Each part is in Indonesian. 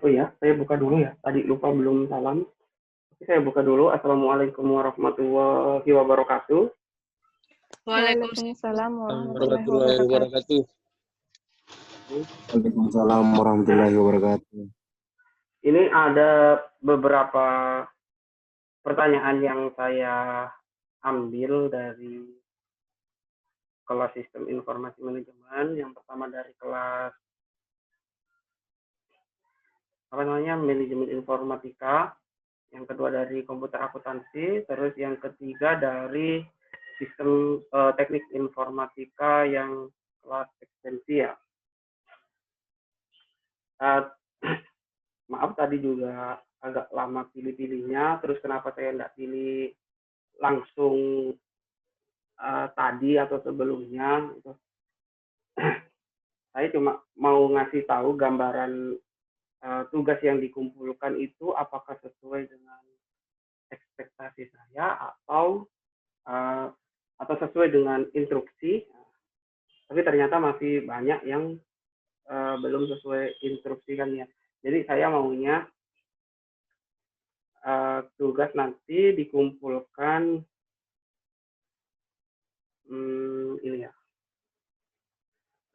Oh ya, saya buka dulu ya. Tadi lupa belum salam. Oke, saya buka dulu. Assalamualaikum warahmatullahi wabarakatuh. Waalaikumsalam warahmatullahi warahmatullahi wabarakatuh. wabarakatuh. Waalaikumsalam warahmatullahi wabarakatuh. Ini ada beberapa pertanyaan yang saya ambil dari kelas sistem informasi manajemen. Yang pertama dari kelas manajemen informatika, yang kedua dari komputer akuntansi, terus yang ketiga dari sistem teknik informatika yang kelas ekstensi ya. Maaf tadi juga agak lama pilih-pilihnya, terus kenapa saya tidak pilih langsung tadi atau sebelumnya gitu. Saya cuma mau ngasih tahu gambaran tugas yang dikumpulkan itu apakah sesuai dengan ekspektasi saya atau sesuai dengan instruksi. Tapi ternyata masih banyak yang belum sesuai instruksi kan ya. Jadi saya maunya tugas nanti dikumpulkan ini ya.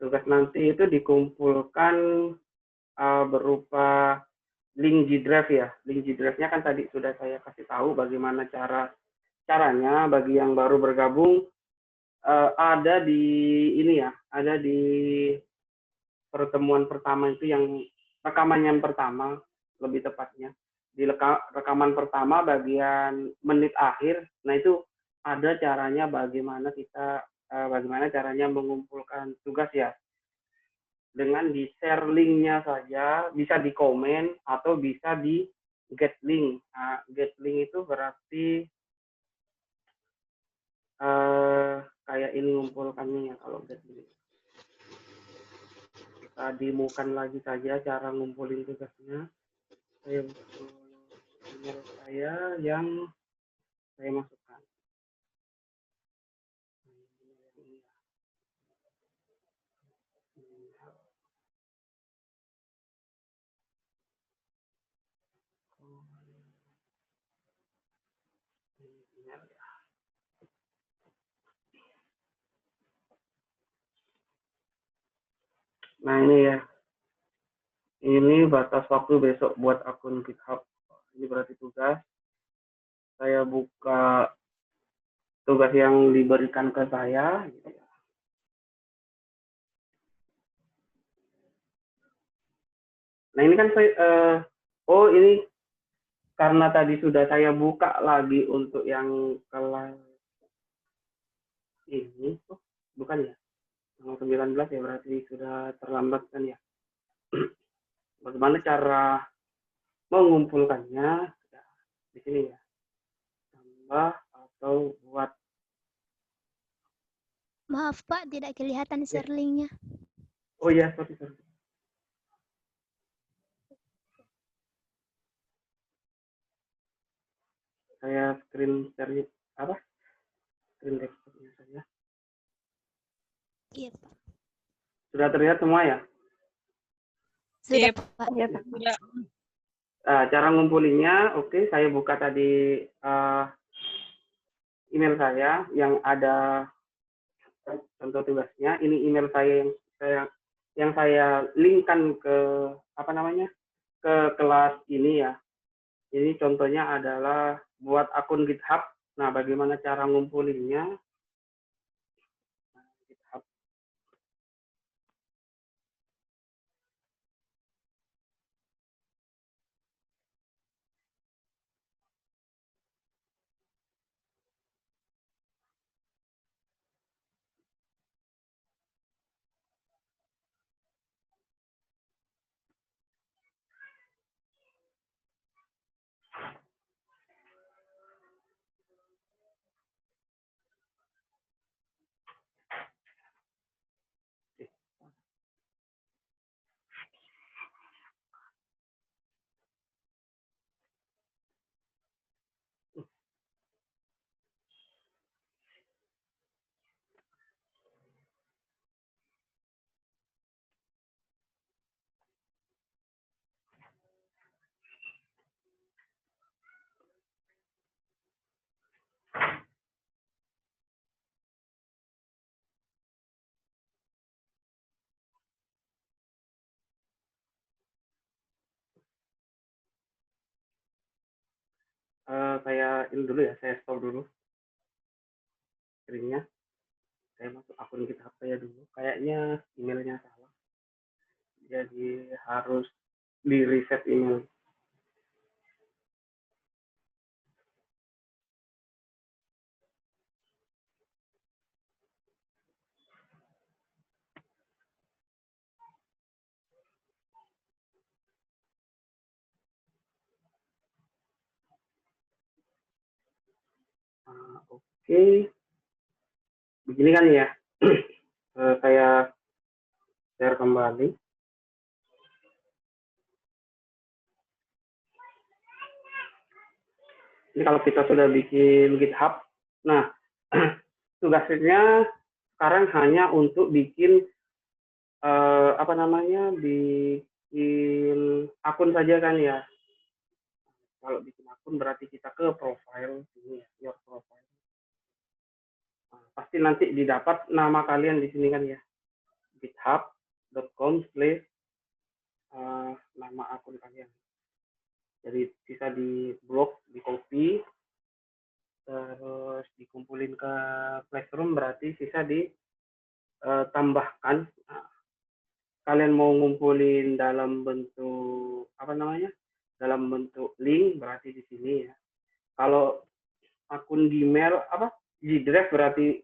Tugas nanti itu dikumpulkan berupa link G Drive ya. Link G Drive-nya kan tadi sudah saya kasih tahu bagaimana caranya bagi yang baru bergabung. Ada di ini ya, ada di pertemuan pertama itu yang rekaman yang pertama lebih tepatnya di rekaman pertama bagian menit akhir. Nah itu ada caranya bagaimana caranya mengumpulkan tugas ya, dengan di share linknya saja, bisa di komen atau bisa di get link. Nah, get link itu berarti kayak ini ngumpulkannya ya kalau get link. Kita demokan lagi saja cara ngumpulin tugasnya. Saya buka email saya yang saya masukkan. Nah ini ya, ini batas waktu besok buat akun GitHub. Ini berarti tugas. Saya buka tugas yang diberikan ke saya. Gitu ya. Nah ini kan saya, oh ini karena tadi sudah saya buka lagi untuk yang kelas ini, oh bukan ya, tanggal 19 ya, berarti sudah terlambat kan ya. Bagaimana cara mengumpulkannya? Di sini ya, tambah atau buat. Maaf Pak, tidak kelihatan share linknya. Oh ya, sorry. Saya screen share apa? Screen desktopnya saja. Iya Pak. Sudah terlihat semua ya? Sudah Iya, Pak. Iya, Pak. Sudah. Cara ngumpulinnya, oke, saya buka tadi email saya yang ada contoh tugasnya. Ini email saya yang saya linkkan ke ke kelas ini ya. Ini contohnya adalah buat akun GitHub. Nah, bagaimana cara ngumpulinnya? GitHub. ini dulu ya, saya stop dulu screen-nya. Saya masuk akun GitHub saya dulu. Kayaknya emailnya salah. Jadi harus di-reset email. Oke. Begini kan ya. Saya share kembali. Ini kalau kita sudah bikin GitHub, nah tugasnya sekarang hanya untuk bikin bikin akun saja kan ya. Kalau bikin akun berarti kita ke profile ini ya, your profile. Nah, pasti nanti didapat nama kalian di sini kan ya, github.com/nama akun kalian. Jadi bisa di blok, di copy, terus dikumpulin ke Classroom, berarti sisa ditambahkan. Nah, kalian mau ngumpulin dalam bentuk dalam bentuk link, berarti di sini ya. Kalau akun Gmail G-Drive, berarti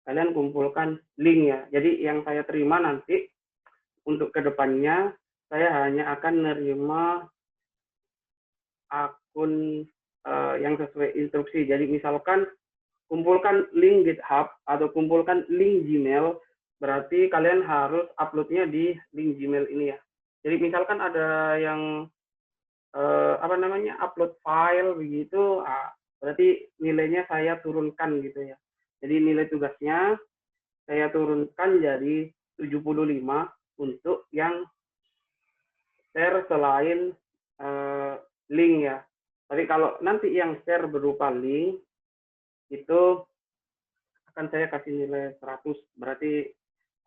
kalian kumpulkan link ya. Jadi yang saya terima nanti untuk kedepannya, saya hanya akan menerima akun yang sesuai instruksi. Jadi misalkan kumpulkan link GitHub atau kumpulkan link Gmail, berarti kalian harus uploadnya di link Gmail ini ya. Jadi misalkan ada yang upload file begitu, berarti nilainya saya turunkan gitu ya. Jadi nilai tugasnya saya turunkan jadi 75 untuk yang share selain link ya. Tapi kalau nanti yang share berupa link, itu akan saya kasih nilai 100, berarti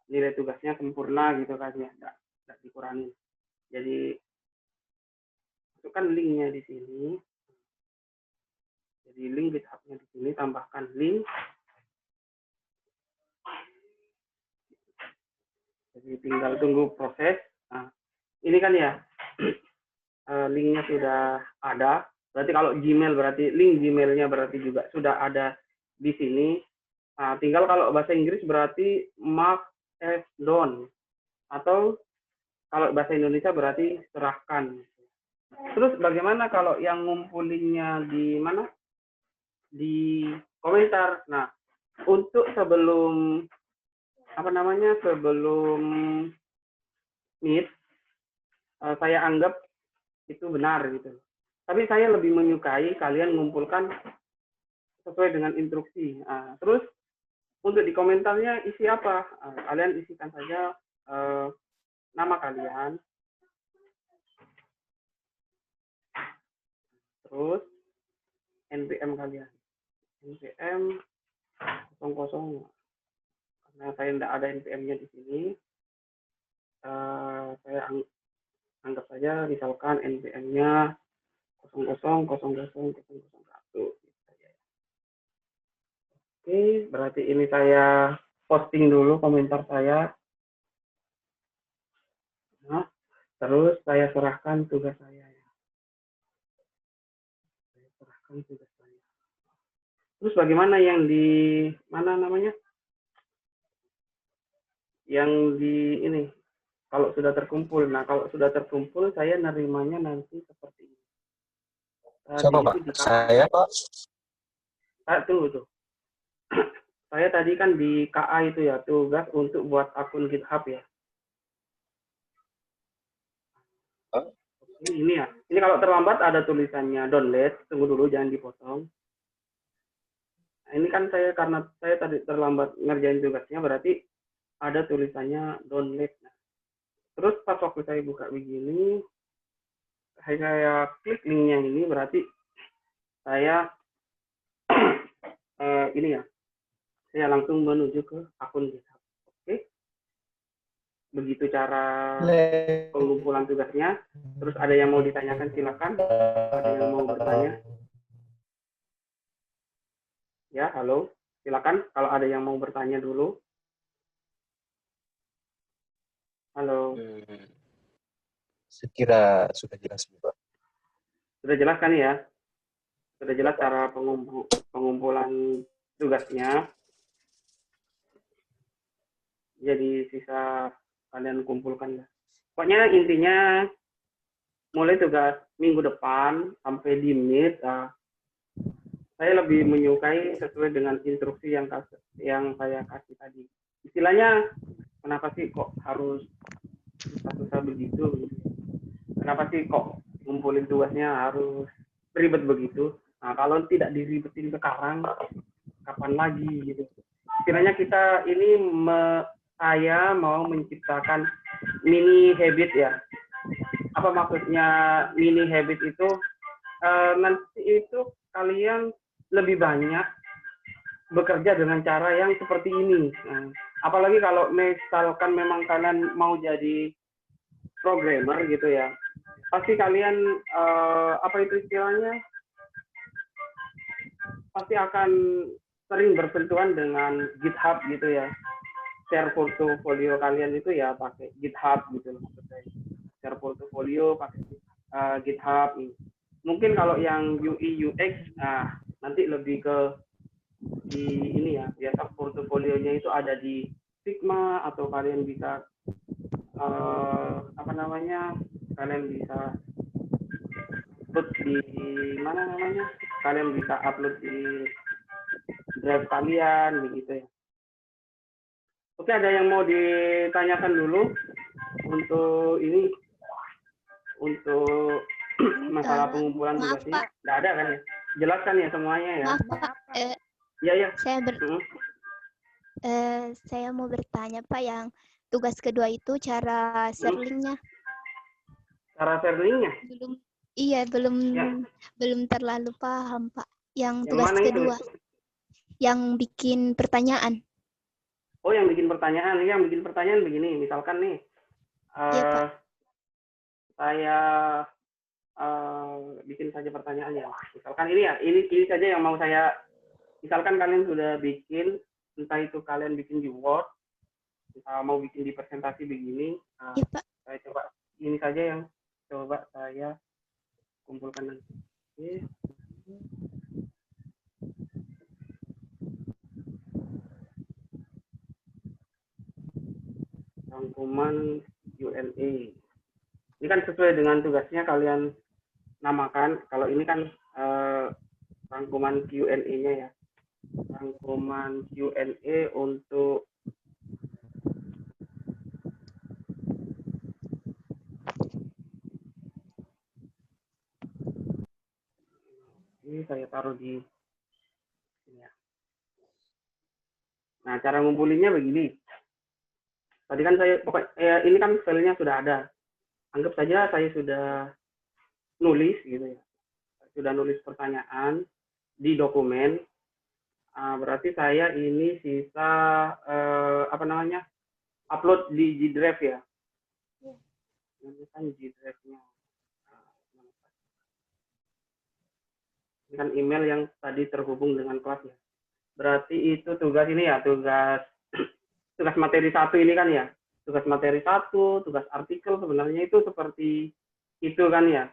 nilai tugasnya sempurna gitu kan ya, nggak dikurangi. Jadi masukkan linknya di sini. Jadi link GitHub-nya di sini, tambahkan link. Jadi tinggal tunggu proses. Nah, ini kan ya, linknya sudah ada. Berarti kalau Gmail, berarti link Gmail-nya berarti juga sudah ada di sini. Nah, tinggal kalau bahasa Inggris berarti mark as done. Atau kalau bahasa Indonesia berarti serahkan. Terus bagaimana kalau yang ngumpulinnya di mana? Di komentar. Nah, untuk sebelum sebelum meet, saya anggap itu benar gitu. Tapi saya lebih menyukai kalian mengumpulkan sesuai dengan instruksi. Terus untuk di komentarnya isi apa? Kalian isikan saja nama kalian, terus NPM kalian, NPM 00. Karena saya tidak ada NPM-nya di sini, saya anggap saja misalkan NPM-nya 000001. Oke, berarti ini saya posting dulu komentar saya. Nah, terus saya serahkan tugas saya ya. Saya serahkan tugas saya. Terus bagaimana yang di mana namanya? Yang di ini, kalau sudah terkumpul. Nah, kalau sudah terkumpul, saya nerimanya nanti seperti ini. Siapa Pak? Saya Pak. Tunggu tuh. Saya tadi kan di KA itu ya, tugas untuk buat akun GitHub ya. Ini ya. Ini kalau terlambat ada tulisannya download. Tunggu dulu, jangan dipotong. Nah, ini kan karena saya tadi terlambat ngerjain tugasnya, berarti ada tulisannya download. Nah, terus pas waktu saya buka begini, saya klik linknya ini, berarti saya ini ya, saya langsung menuju ke akun GitHub. Oke, begitu cara pengumpulan tugasnya. Terus ada yang mau ditanyakan, silakan. Ada yang mau bertanya? Ya, halo. Silakan kalau ada yang mau bertanya dulu. Halo. Sekira sudah jelas, Pak. Sudah jelas kan ya? Sudah Ya, jelas Pak. cara pengumpulan tugasnya. Jadi sisa kalian kumpulkan ya. Pokoknya intinya mulai tugas minggu depan sampai di mid, saya lebih menyukai sesuai dengan instruksi yang saya kasih tadi. Istilahnya, kenapa sih kok harus susah-susah begitu? Kenapa sih kok ngumpulin tugasnya harus ribet begitu? Nah, kalau tidak diribetin sekarang, kapan lagi gitu? Istilahnya kita ini saya mau menciptakan mini habit ya. Apa maksudnya mini habit itu? Nanti itu kalian lebih banyak bekerja dengan cara yang seperti ini. Nah, apalagi kalau misalkan memang kalian mau jadi programmer gitu ya, pasti kalian apa itu istilahnya? Pasti akan sering bersentuhan dengan GitHub gitu ya. Share portofolio kalian itu ya pakai GitHub gitu loh maksudnya. Share portofolio pakai GitHub. Mungkin kalau yang UI UX nanti lebih ke di ini ya, biasa portofolionya itu ada di Figma atau kalian bisa apa namanya? Kalian bisa upload di mana namanya? Kalian bisa upload di drive kalian begitu ya. Oke, ada yang mau ditanyakan dulu untuk ini untuk masalah pengumpulan Maaf, tugasnya? Pak. Nggak ada kan ya? Jelas kan ya semuanya ya? Maaf, Pak. Iya, ya. Saya mau bertanya, Pak, yang tugas kedua itu cara share-linknya. Cara share linknya? Belum terlalu paham, Pak. Yang Yang tugas mana kedua, itu? yang bikin pertanyaan. Oh, yang bikin pertanyaan. Yang bikin pertanyaan begini, misalkan nih, Iya, Pak. saya bikin saja pertanyaannya. Misalkan ini ya, ini saja yang mau saya. Misalkan kalian sudah bikin, entah itu kalian bikin di Word, mau bikin di presentasi begini, Iya, Pak. saya coba ini saja yang coba saya kumpulkan nanti. Oke. Rangkuman Q&A. Ini kan sesuai dengan tugasnya kalian namakan. Kalau ini kan rangkuman Q&A-nya ya. Rangkuman Q&A untuk ini saya taruh di sini ya. Nah, cara ngumpulinnya begini. Tadi kan saya ini kan filenya sudah ada. Anggap saja saya sudah nulis gitu ya. Sudah nulis pertanyaan di dokumen. Berarti saya ini sisa apa namanya? Upload di G Drive ya. Ini kan G Drive-nya. Ini kan email yang tadi terhubung dengan kelas ya. Berarti itu tugas ini ya, tugas materi 1 ini kan ya. Tugas materi 1, tugas artikel sebenarnya itu seperti itu kan ya.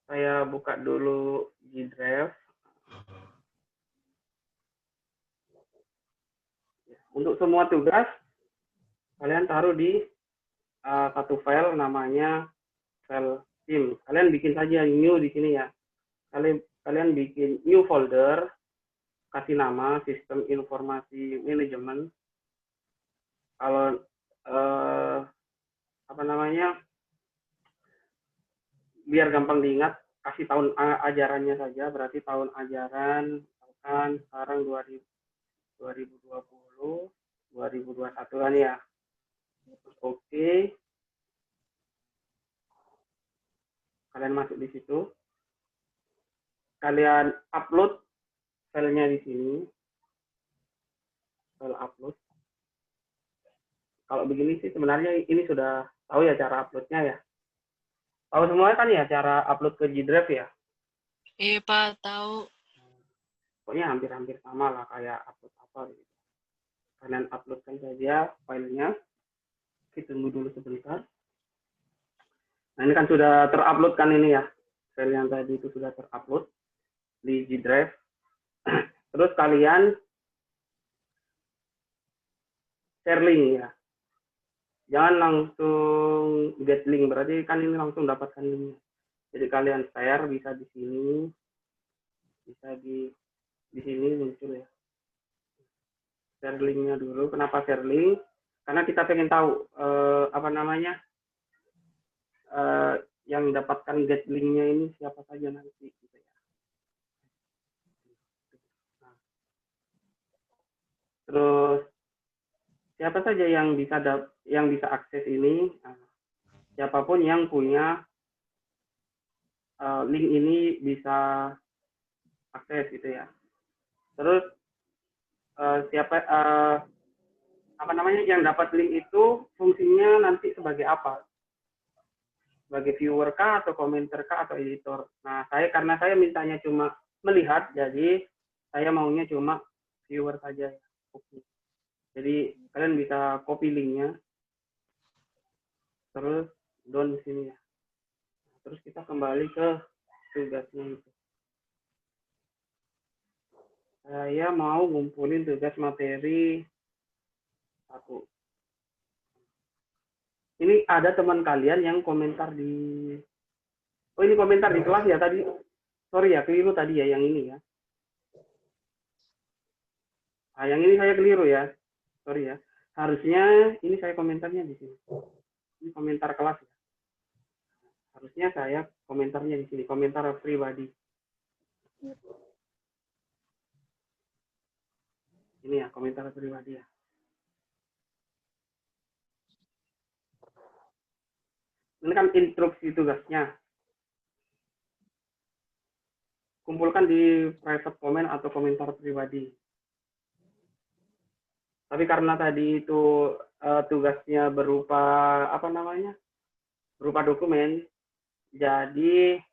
Saya buka dulu G Drive. Untuk semua tugas, kalian taruh di satu file namanya file tim. Kalian bikin saja new di sini ya. Kalian bikin new folder, kasih nama sistem informasi manajemen. Kalau apa namanya, biar gampang diingat, kasih tahun ajarannya saja. Berarti tahun ajaran misalkan sekarang 2020, 2021 kan ya. Oke. Kalian masuk di situ. Kalian upload filenya di sini. File upload. Kalau begini sih sebenarnya ini sudah tahu ya cara uploadnya ya. Tahu semua kan ya cara upload ke G Drive ya? Iya Pak, tahu. Pokoknya hampir-hampir sama lah kayak upload apa gitu. Kalian uploadkan saja filenya. Kita tunggu dulu sebentar. Nah ini kan sudah terupload kan ini ya. File yang tadi itu sudah terupload di G Drive. Terus kalian share link ya. Jangan langsung get link, berarti kan ini langsung dapatkan linknya. Jadi kalian share bisa di sini, bisa di sini muncul ya. Share linknya dulu. Kenapa share link? Karena kita pengen tahu apa namanya yang dapatkan get linknya ini siapa saja nanti. Gitu ya. Nah, terus siapa saja yang bisa akses ini? Nah, siapapun yang punya link ini bisa akses gitu ya. Terus siapa apa namanya yang dapat link itu fungsinya nanti sebagai apa? Sebagai viewer kah atau komentar kah atau editor? Nah, karena saya mintanya cuma melihat, jadi saya maunya cuma viewer saja. Oke. Jadi kalian bisa copy linknya, terus down di sini ya. Terus kita kembali ke tugasnya itu. Saya mau ngumpulin tugas materi 1. Ini ada teman kalian yang komentar di... Oh, ini komentar di kelas ya tadi. Sorry ya, keliru tadi ya yang ini ya. Nah, yang ini saya keliru ya. Sorry ya. Harusnya ini saya komentarnya di sini. Ini komentar kelas ya. Harusnya saya komentarnya di sini, komentar pribadi. Ini ya, komentar pribadi ya. Ini kan instruksi tugasnya. Kumpulkan di private comment atau komentar pribadi. Tapi karena tadi itu tugasnya berupa apa namanya? Berupa dokumen, jadi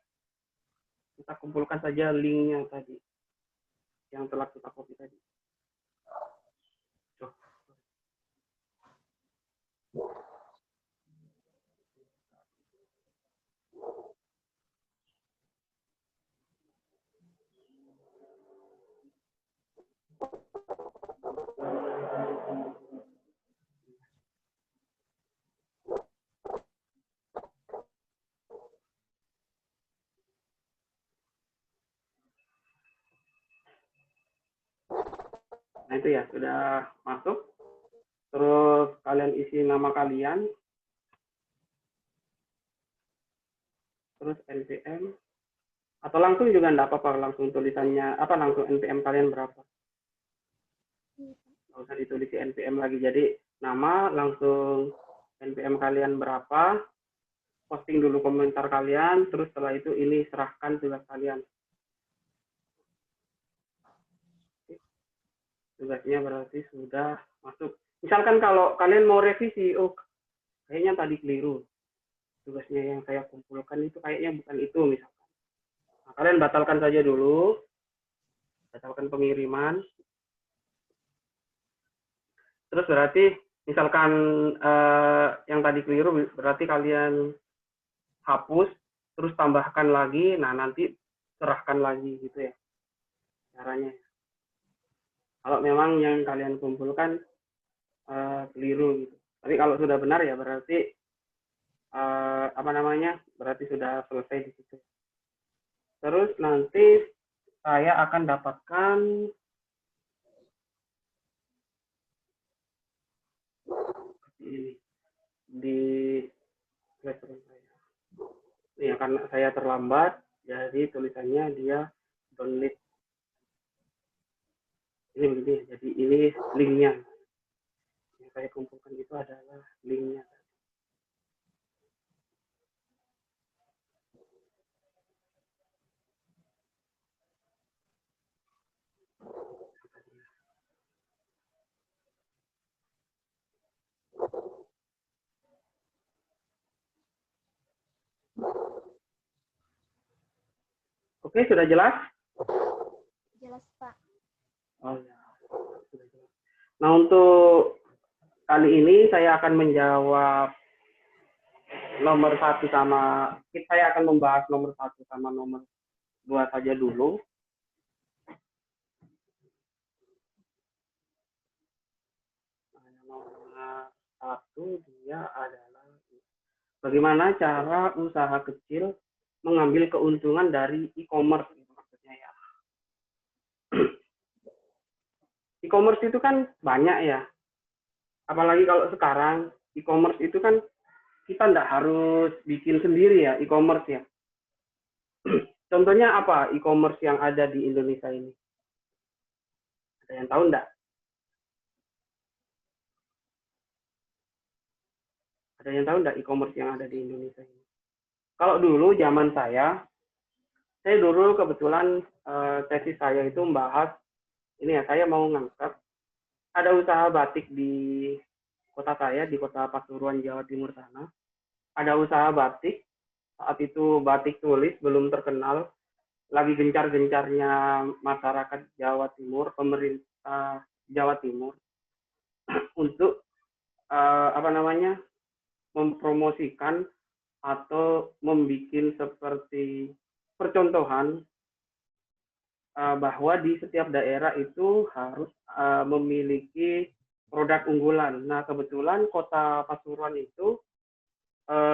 kita kumpulkan saja linknya tadi yang telah kita copy tadi. Nah itu ya, sudah masuk. Terus kalian isi nama kalian. Terus NPM. Atau langsung juga enggak apa-apa, langsung tulisannya, langsung NPM kalian berapa. Nggak usah ditulis di NPM lagi. Jadi nama, langsung NPM kalian berapa. Posting dulu komentar kalian, terus setelah itu ini serahkan tugas kalian. Tugasnya berarti sudah masuk. Misalkan kalau kalian mau revisi, oh kayaknya tadi keliru. Tugasnya yang saya kumpulkan itu kayaknya bukan itu misalkan. Nah, kalian batalkan saja dulu. Batalkan pengiriman. Terus berarti misalkan yang tadi keliru berarti kalian hapus, terus tambahkan lagi, nah nanti serahkan lagi gitu ya caranya. Kalau memang yang kalian kumpulkan keliru gitu. Tapi kalau sudah benar ya berarti berarti sudah selesai di situ. Terus nanti saya akan dapatkan ini di classroom saya. Ya karena saya terlambat, jadi tulisannya dia download. Ini begini, jadi ini linknya. Yang saya kumpulkan itu adalah linknya. Oke, sudah jelas? Jelas, Pak. Oh ya, sudah jelas. Nah, untuk kali ini saya akan menjawab nomor 1 sama, saya akan membahas nomor 1 sama nomor 2 saja dulu. Nomor 1 dia adalah bagaimana cara usaha kecil mengambil keuntungan dari e-commerce, maksudnya ya. E-commerce itu kan banyak ya, apalagi kalau sekarang e-commerce itu kan kita tidak harus bikin sendiri ya e-commerce ya. Contohnya apa e-commerce yang ada di Indonesia ini? Ada yang tahu enggak? Ada yang tahu enggak e-commerce yang ada di Indonesia ini? Kalau dulu zaman saya dulu kebetulan tesis saya itu membahas ini ya, saya mau ngangkat ada usaha batik di kota saya, di kota Pasuruan, Jawa Timur sana. Ada usaha batik, saat itu batik tulis belum terkenal, lagi gencar-gencarnya masyarakat Jawa Timur, pemerintah Jawa Timur untuk mempromosikan atau membuat seperti percontohan bahwa di setiap daerah itu harus memiliki produk unggulan. Nah, kebetulan kota Pasuruan itu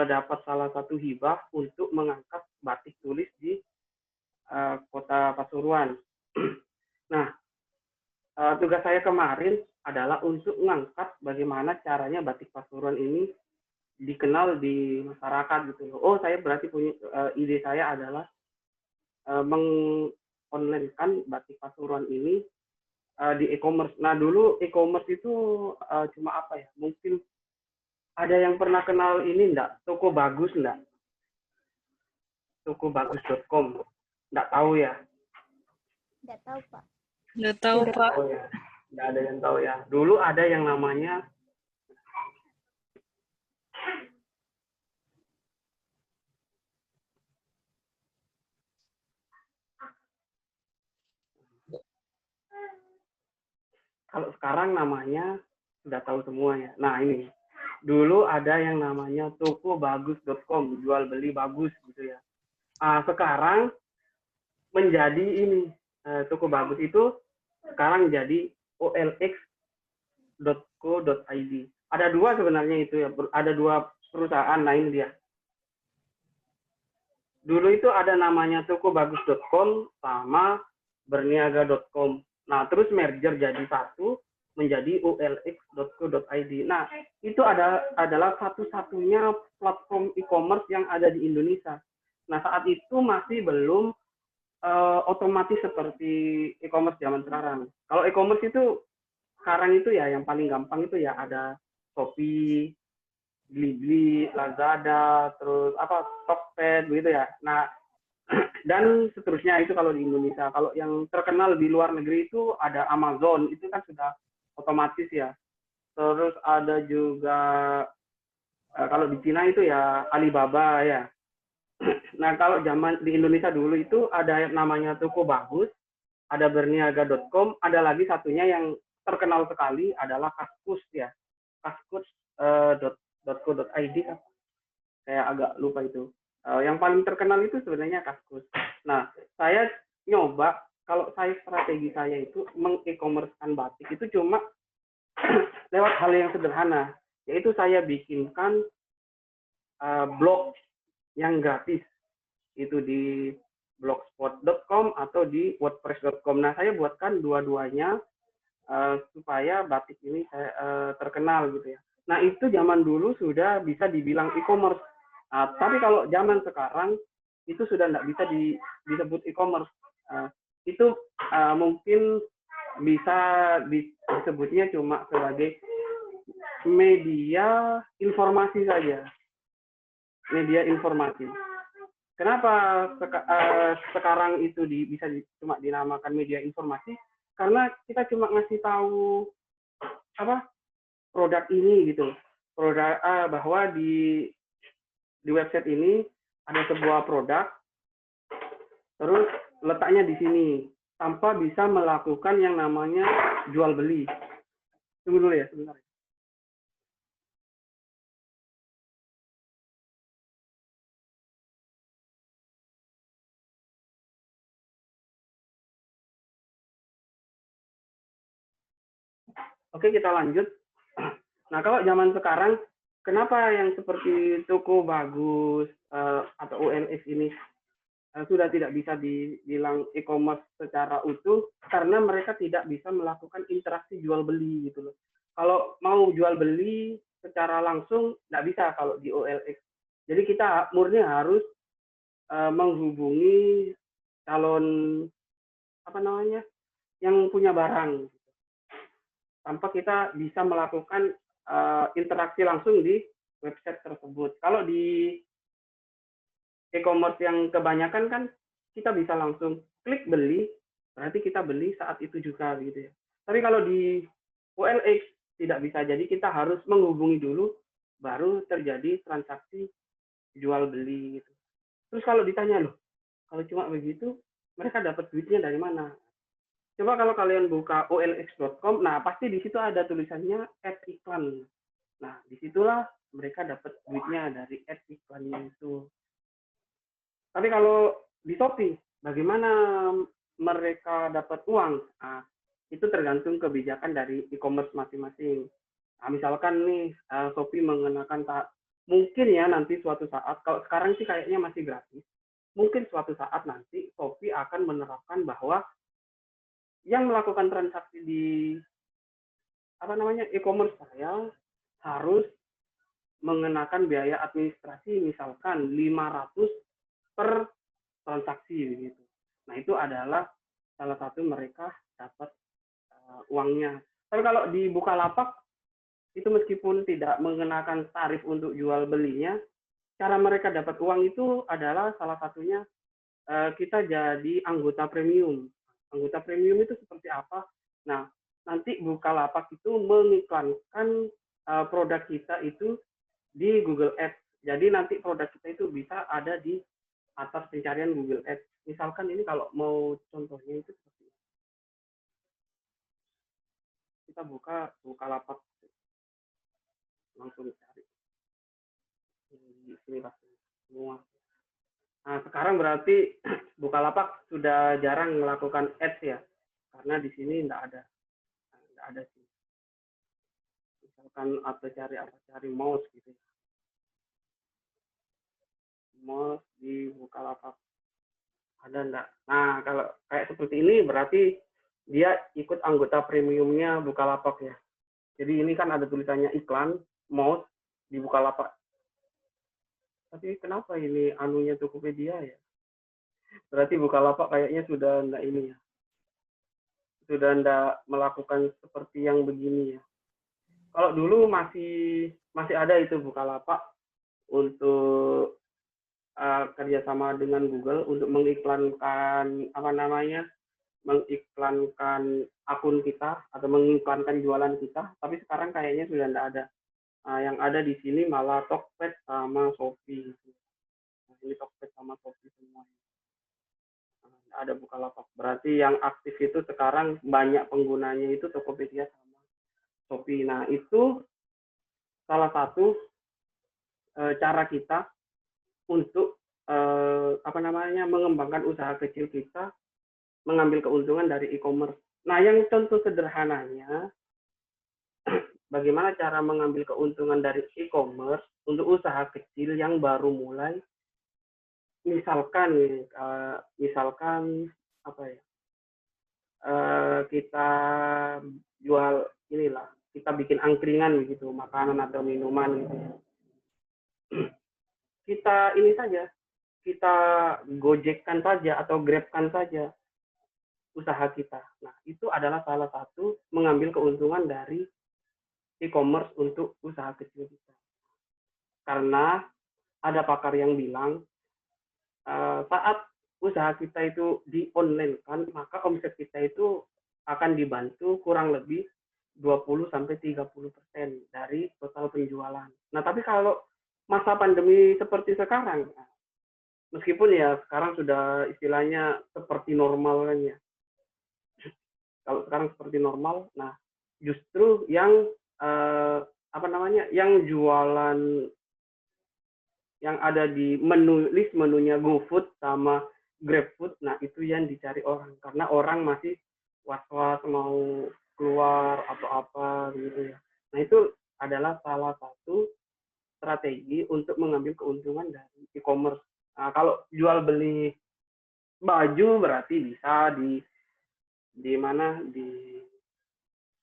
dapat salah satu hibah untuk mengangkat batik tulis di kota Pasuruan. Nah, tugas saya kemarin adalah untuk mengangkat bagaimana caranya batik Pasuruan ini dikenal di masyarakat gitu loh. Oh, saya berarti punya ide saya adalah meng-online-kan batik Pasuruan ini di e-commerce. Nah, dulu e-commerce itu cuma apa ya? Mungkin ada yang pernah kenal ini enggak? Toko Bagus enggak? Tokobagus.com. Enggak tahu ya? Nggak tahu, Pak. Nggak tahu, Pak. Oh ya, enggak ada yang tahu ya. Dulu ada yang namanya kalau sekarang namanya sudah tahu semua ya. Nah, ini dulu ada yang namanya tokobagus.com, jual beli bagus gitu ya. Sekarang menjadi ini Toko Bagus itu sekarang jadi olx.co.id. Ada dua sebenarnya itu ya, ada dua perusahaan. Nah, ini dia. Dulu itu ada namanya tokobagus.com sama berniaga.com. Nah, terus merger jadi satu menjadi olx.co.id. Nah, itu adalah satu-satunya platform e-commerce yang ada di Indonesia. Nah, saat itu masih belum otomatis seperti e-commerce zaman sekarang. Kalau e-commerce itu sekarang itu ya yang paling gampang itu ya ada Shopee, Blibli, Lazada, terus Tokped begitu ya. Nah, dan seterusnya itu kalau di Indonesia. Kalau yang terkenal di luar negeri itu ada Amazon, itu kan sudah otomatis ya. Terus ada juga kalau di Cina itu ya Alibaba ya. Nah, kalau zaman di Indonesia dulu itu ada namanya Toko Bagus, ada berniaga.com, ada lagi satunya yang terkenal sekali adalah Kaskus ya. Kaskus.co.id kan. Saya agak lupa itu. Yang paling terkenal itu sebenarnya Kaskus. Nah, saya nyoba kalau strategi saya itu meng-e-commerce-kan batik itu cuma lewat hal yang sederhana, yaitu saya bikinkan blog yang gratis itu di blogspot.com atau di wordpress.com. Nah, saya buatkan dua-duanya supaya batik ini terkenal gitu ya. Nah, itu zaman dulu sudah bisa dibilang e-commerce. Tapi kalau zaman sekarang itu sudah tidak bisa disebut e-commerce. Itu mungkin bisa disebutnya cuma sebagai media informasi saja. Media informasi. Kenapa sekarang itu bisa cuma dinamakan media informasi? Karena kita cuma ngasih tahu produk ini gitu. Produk bahwa di website ini ada sebuah produk. Terus letaknya di sini tanpa bisa melakukan yang namanya jual beli. Tunggu dulu ya sebentar. Oke, kita lanjut. Nah, kalau zaman sekarang, kenapa yang seperti toko bagus atau OLX ini sudah tidak bisa dibilang e-commerce secara utuh karena mereka tidak bisa melakukan interaksi jual beli gitu loh. Kalau mau jual beli secara langsung nggak bisa kalau di OLX. Jadi kita murni harus menghubungi calon apa namanya yang punya barang tanpa kita bisa melakukan interaksi langsung di website tersebut. Kalau di e-commerce yang kebanyakan kan kita bisa langsung klik beli, berarti kita beli saat itu juga gitu ya. Tapi kalau di OLX tidak bisa, jadi kita harus menghubungi dulu baru terjadi transaksi jual beli gitu. Terus kalau ditanya loh, kalau cuma begitu mereka dapat duitnya dari mana? Coba kalau kalian buka olx.com, nah pasti di situ ada tulisannya ad iklan. Nah, disitulah mereka dapat duitnya dari ad iklannya itu. Tapi kalau di Shopee, bagaimana mereka dapat uang? Nah, itu tergantung kebijakan dari e-commerce masing-masing. Nah, misalkan nih Shopee mengenakan mungkin ya nanti suatu saat, kalau sekarang sih kayaknya masih gratis, mungkin suatu saat nanti Shopee akan menerapkan bahwa yang melakukan transaksi di apa namanya e-commerce saya harus mengenakan biaya administrasi misalkan 500 per transaksi begitu. Nah, itu adalah salah satu mereka dapat uangnya. Tapi kalau di Bukalapak itu meskipun tidak mengenakan tarif untuk jual belinya, cara mereka dapat uang itu adalah salah satunya kita jadi anggota premium. Anggota premium itu seperti apa? Nah, nanti Bukalapak itu mengiklankan produk kita itu di Google Ads. Jadi nanti produk kita itu bisa ada di atas pencarian Google Ads. Misalkan ini kalau mau contohnya itu seperti ini. Kita buka Bukalapak langsung cari di sini semua. Nah, sekarang berarti Bukalapak sudah jarang melakukan ads ya, karena di sini nggak ada sih. Misalkan cari mouse gitu, mouse di Bukalapak ada nggak? Nah, kalau kayak seperti ini berarti dia ikut anggota premiumnya Bukalapak ya. Jadi ini kan ada tulisannya iklan mouse di Bukalapak. Tapi kenapa ini anunya Tokopedia ya? Berarti Bukalapak kayaknya sudah enggak ini ya. Sudah enggak melakukan seperti yang begini ya. Kalau dulu masih ada itu Bukalapak untuk kerjasama dengan Google untuk mengiklankan apa namanya? Mengiklankan akun kita atau mengiklankan jualan kita, tapi sekarang kayaknya sudah enggak ada. Yang ada di sini malah Tokped sama Shopee. Nah, ini Tokped sama Shopee semua. Ada Bukalapak. Berarti yang aktif itu sekarang banyak penggunanya itu Tokopedia sama Shopee. Nah, itu salah satu cara kita untuk apa namanya mengembangkan usaha kecil kita, mengambil keuntungan dari e-commerce. Nah, yang contoh sederhananya bagaimana cara mengambil keuntungan dari e-commerce untuk usaha kecil yang baru mulai. Misalkan apa ya? Kita jual inilah, kita bikin angkringan begitu, makanan atau minuman gitu. Kita ini saja, kita gojekkan saja atau grabkan saja usaha kita. Nah, itu adalah salah satu mengambil keuntungan dari e-commerce untuk usaha kecil kita. Karena ada pakar yang bilang saat usaha kita itu di online kan, maka omset kita itu akan dibantu kurang lebih 20-30% dari total penjualan. Nah, tapi kalau masa pandemi seperti sekarang, meskipun ya sekarang sudah istilahnya seperti normal kan ya. Kalau sekarang seperti normal, nah justru yang apa namanya, yang jualan yang ada di list menunya GoFood sama GrabFood, nah itu yang dicari orang karena orang masih was-was mau keluar atau apa gitu ya. Nah itu adalah salah satu strategi untuk mengambil keuntungan dari e-commerce. Nah, kalau jual beli baju berarti bisa di mana, di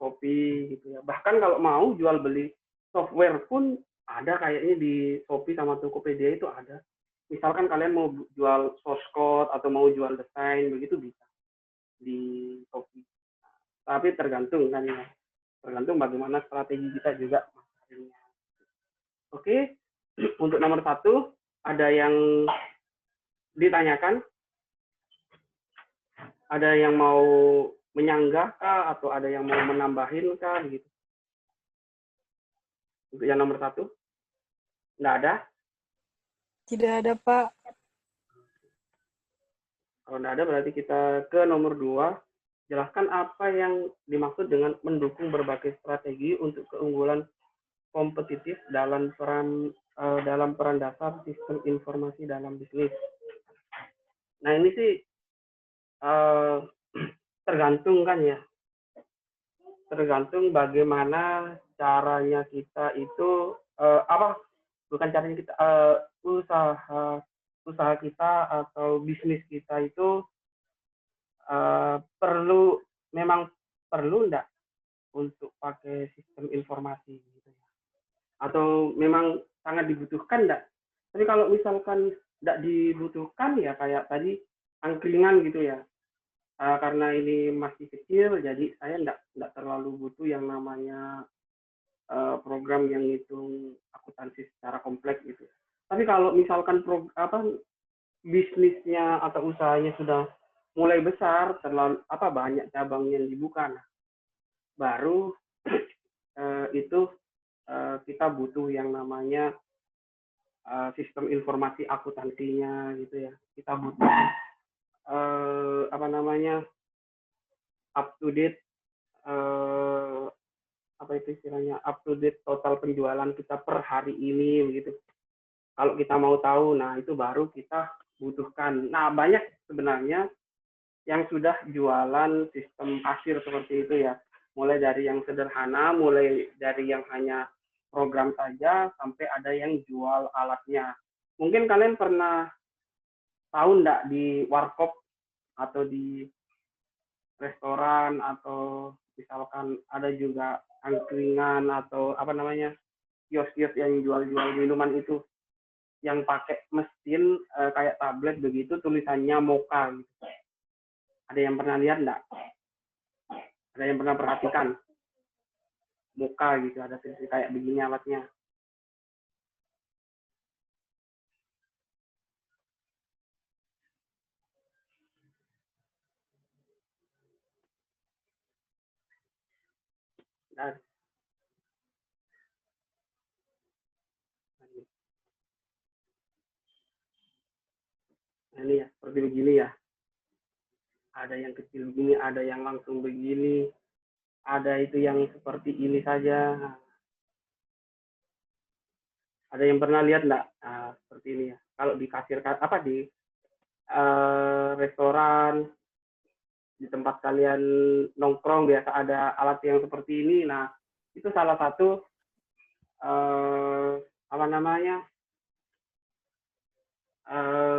Shopee gitu ya. Bahkan kalau mau jual beli software pun ada kayaknya di Shopee sama Tokopedia itu ada. Misalkan kalian mau jual source code atau mau jual desain begitu bisa di Shopee. Tapi tergantung kan ya. Tergantung bagaimana strategi kita juga. Oke, untuk nomor 1 ada yang ditanyakan? Ada yang mau menyanggah kah atau ada yang mau menambahin kah gitu? Untuk yang nomor 1? Nggak ada? Tidak ada, Pak. Kalau nggak ada berarti kita ke nomor 2. Jelaskan apa yang dimaksud dengan mendukung berbagai strategi untuk keunggulan kompetitif dalam peran dasar sistem informasi dalam bisnis. Nah ini sih tergantung kan ya. Tergantung bagaimana caranya kita itu bukan caranya kita usaha kita atau bisnis kita itu memang perlu enggak untuk pakai sistem informasi gitu ya, atau memang sangat dibutuhkan enggak. Tapi kalau misalkan enggak dibutuhkan ya kayak tadi angkringan gitu ya, karena ini masih kecil jadi saya enggak terlalu butuh yang namanya program yang ngitung akuntansi secara kompleks gitu. Tapi kalau misalkan bisnisnya atau usahanya sudah mulai besar, banyak cabang yang dibuka, nah, baru itu kita butuh yang namanya sistem informasi akuntansinya gitu ya. Kita butuh up to date up to date total penjualan kita per hari ini begitu. Kalau kita mau tahu, nah itu baru kita butuhkan. Nah banyak sebenarnya yang sudah jualan sistem kasir seperti itu ya, mulai dari yang sederhana, mulai dari yang hanya program saja, sampai ada yang jual alatnya. Mungkin kalian pernah tahu enggak di warkop atau di restoran atau misalkan ada juga angkringan atau kios-kios yang jual-jual minuman itu yang pakai mesin kayak tablet begitu, tulisannya Moka gitu. Ada yang pernah lihat enggak? Ada yang pernah perhatikan? Moka gitu, ada kayak begini alatnya. Nah, ini ya, seperti begini ya. Ada yang kecil begini, ada yang langsung begini, ada itu yang seperti ini saja. Ada yang pernah lihat enggak? Nah, seperti ini ya. Kalau di kasir di restoran, di tempat kalian nongkrong biasa ada alat yang seperti ini. Nah, itu salah satu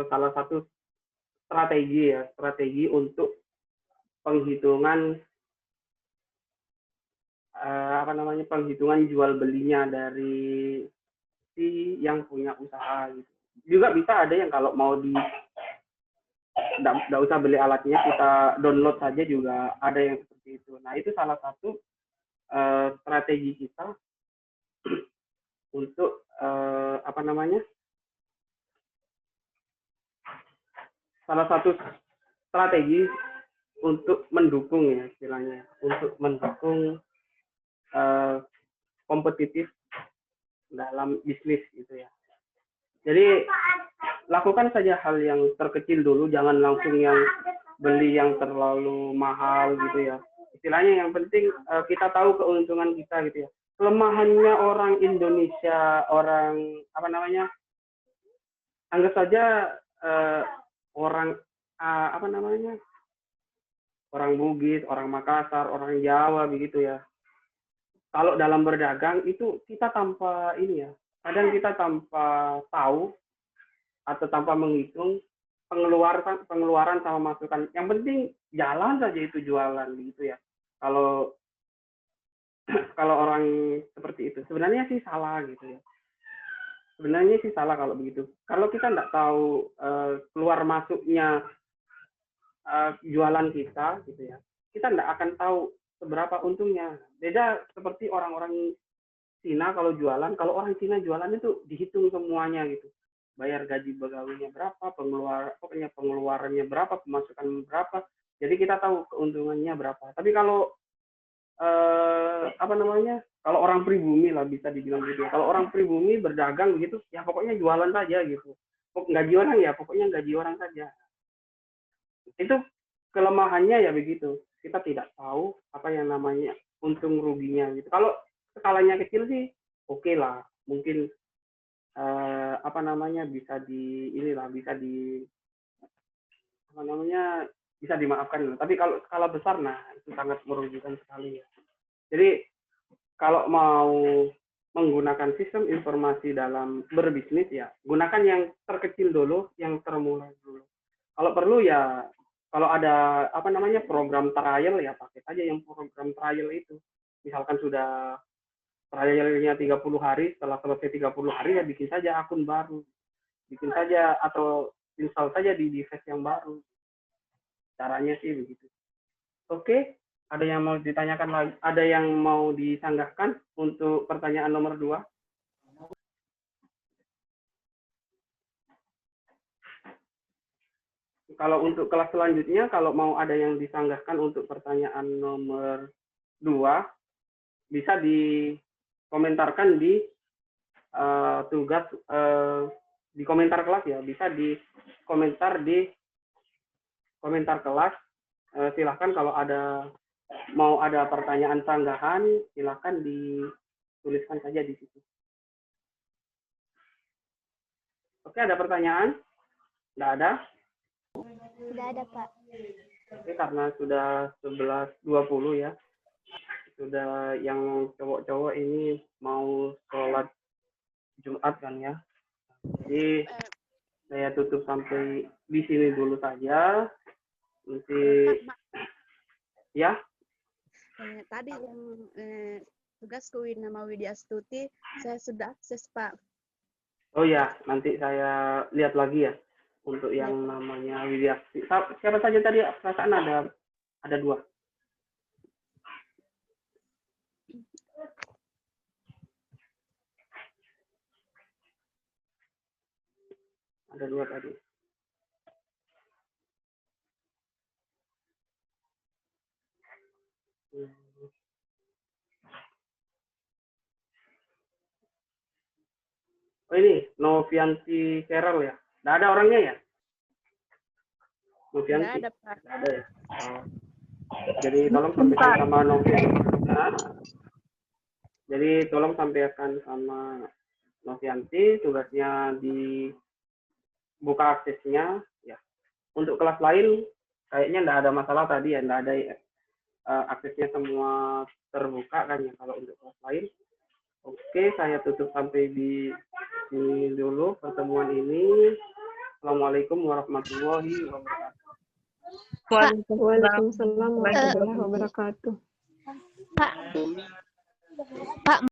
salah satu strategi untuk penghitungan penghitungan jual belinya dari si yang punya usaha gitu. Juga bisa ada yang kalau mau nggak usah beli alatnya, kita download saja juga ada yang seperti itu. Nah itu salah satu strategi kita untuk salah satu strategi untuk mendukung ya istilahnya, untuk mendukung kompetitif dalam bisnis gitu ya. Jadi lakukan saja hal yang terkecil dulu, jangan langsung yang beli yang terlalu mahal gitu ya. Istilahnya yang penting kita tahu keuntungan kita gitu ya. Kelemahannya orang Indonesia, orang apa namanya, anggap saja orang apa namanya, orang Bugis, orang Makassar, orang Jawa begitu ya. Kalau dalam berdagang itu kita tanpa ini ya, kadang kita tanpa tahu atau tanpa menghitung pengeluaran sama masukan. Yang penting jalan saja itu jualan gitu ya. Kalau kalau orang seperti itu sebenarnya sih salah gitu ya. Sebenarnya sih salah kalau begitu. Kalau kita nggak tahu keluar masuknya jualan kita gitu ya, kita nggak akan tahu seberapa untungnya. Beda seperti orang-orang Cina kalau jualan, kalau orang Cina jualan itu dihitung semuanya gitu. Bayar gaji pegawainya berapa, pengeluarannya berapa, pemasukan berapa. Jadi kita tahu keuntungannya berapa. Tapi kalau apa namanya, kalau orang pribumi lah bisa dibilang gitu. Kalau orang pribumi berdagang begitu, ya pokoknya jualan saja gitu. Gaji orang ya pokoknya gaji orang saja. Itu kelemahannya ya begitu. Kita tidak tahu apa yang namanya untung ruginya gitu. Kalau skalanya kecil sih oke lah, mungkin apa namanya bisa dimaafkan. Tapi kalau skala besar, nah itu sangat merugikan sekali ya. Jadi kalau mau menggunakan sistem informasi dalam berbisnis ya, gunakan yang terkecil dulu, yang termurah dulu. Kalau perlu ya, kalau ada apa namanya program trial ya pakai saja yang program trial itu. Misalkan sudah trialnya 30 hari, setelah selesai 30 hari ya bikin saja akun baru. Bikin saja atau install saja di device yang baru. Caranya sih begitu. Oke, ada yang mau ditanyakan lagi? Ada yang mau disanggahkan untuk pertanyaan nomor 2? Kalau untuk kelas selanjutnya, kalau mau ada yang disanggahkan untuk pertanyaan nomor 2, bisa dikomentarkan di tugas di komentar kelas ya, bisa di komentar di komentar kelas. Silahkan kalau mau ada pertanyaan sanggahan, silahkan dituliskan saja di situ. Oke, ada pertanyaan? Tidak ada? Tidak ada, Pak. Oke, karena sudah 11.20 ya. Sudah yang cowok-cowok ini mau sholat Jumat kan ya. Jadi saya tutup sampai di sini dulu saja. Nanti ya. Tadi yang tugas Wina Widya Astuti saya sudah akses, Pak. Oh ya, nanti saya lihat lagi ya untuk yang namanya Widya. Siapa saja tadi? Perasaan ada 2. Ada 2 tadi. Oh ini, Novianti Carol ya? Nggak ada orangnya ya? Novianti? Nggak ada, Pak. Nggak ada ya? Oh. Jadi tolong sampaikan sama Novianti. Nah, jadi tolong sampaikan sama Novianti, tugasnya dibuka aksesnya. Ya. Untuk kelas lain, kayaknya nggak ada masalah tadi ya, nggak ada aksesnya semua terbuka kan ya kalau untuk kelas lain. Oke, saya tutup sampai di sini dulu pertemuan ini. Assalamualaikum warahmatullahi wabarakatuh. Waalaikumsalam warahmatullahi wabarakatuh. Pak,